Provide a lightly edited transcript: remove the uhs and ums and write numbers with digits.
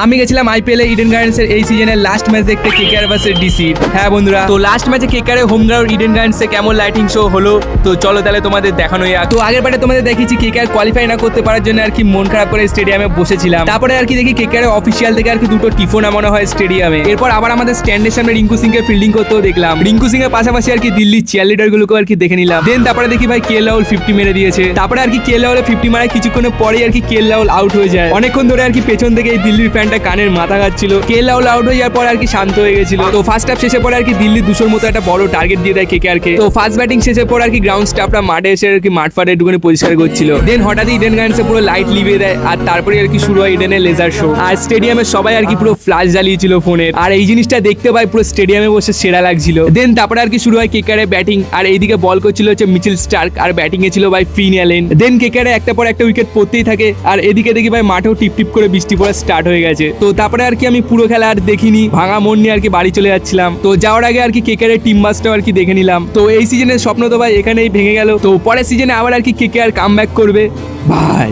আমি গেছিলাম IPL Eden গার্ডেন্সের এই সিজনের লাস্ট ম্যাচ দেখতে কেকেআর ভার্সেস ডিসি। হ্যাঁ বন্ধুরা, তো লাস্ট ম্যাচে কেকেআর হোম গ্রাউন্ড ইডেন গার্ডেন্সে কেমন লাইটিং শো হলো, তো চলো তাহলে তোমাদের দেখানো যাক। তো আগের বারে তোমাদের দেখিয়েছি কেকেআর কোয়ালিফাই না করতে পারার জন্য আর কি মন খারাপ করে স্টেডিয়ামে বসেছিলাম। তারপরে আর কি দেখি কেকেআর অফিসিয়াল থেকে আর কি দুটো টিফো নামানো হয় স্টেডিয়ামে। এরপর আবার আমাদের স্ট্যান্ডের সামনে রিঙ্কু সিং কে ফিল্ডিং করতেও দেখলাম। রিঙ্কু সিং এর পাশাপাশি আর কি দিল্লির চিয়ার লিডার গুলোকে আর কি দেখে নিলাম। দেন তারপরে দেখি ভাই কে রাহুল 50 মেরে দিয়েছে। তারপরে আর কি কে রাহুল 50 মারার কিছুক্ষণের পরেই আর কি কে রাহুল আউট হয়ে যায়। অনেকক্ষণ ধরে আর কি পেছন থেকে এই দিল্লির ফ্যানটা কানের মাথা খাচ্ছিল। কে রাহুল আউট হয়ে যাওয়ার পর আর কি শান্ত হয়ে গেছিল। তো ফার্স্ট হাফ শেষের পরে আর কি দিল্লি 200 মতো একটা বড় টার্গেট দিয়ে দেয় কেকেআর কে। তো ফার্স্ট ব্যাটিং শেষের পর আর কি গ্রাউন্ড স্টাফরা মাঠে এসে আর কি মাঠ ফাটে একটুখানি পরিষ্কার করছিল। দেন হঠাৎই ইডেন গার্ডেন্সে পুরো লাইট লিভিয়ে দেয় আর তারপরে আর কি শুরু হয় ইডেনের লেজার শো। আর স্টেডিয়ামে সবাই আর কি পুরো ফ্ল্যাশ জ্বালিয়েছিল ফোনের। আর এই জিনিসটা দেখতে পাই পুরো স্টেডিয়ামে বসে সেরা লাগছিল। দেন তারপরে আর কি শুরু হয় কেকেআর ব্যাটিং। আর এইদিকে বল করছিল হচ্ছে মিচেল স্টার্ক আর ব্যাটিং এ ছিল ভাই ফিন অ্যালেন। দেন কেকেআর একটা পর একটা উইকেট পড়তেই থাকে। আর এদিকে দেখি ভাই মাঠেও টিপ টিপ করে বৃষ্টি পড়া স্টার্ট হয়ে গেছে। তো তারপরে আর কি আমি পুরো খেলা আর দেখিনি, ভাঙা মন নিয়ে আর কি বাড়ি চলে যাচ্ছিলাম। তো যাওয়ার আগে আর কি কেকেআর টিম মাসটাও আর কি দেখে নিলাম। তো এই সিজনের স্বপ্ন তো ভাই এখানেই ভেঙে গেল। তো পরের সিজনে আবার আর কি কেকেআর কামব্যাক করবে ভাই।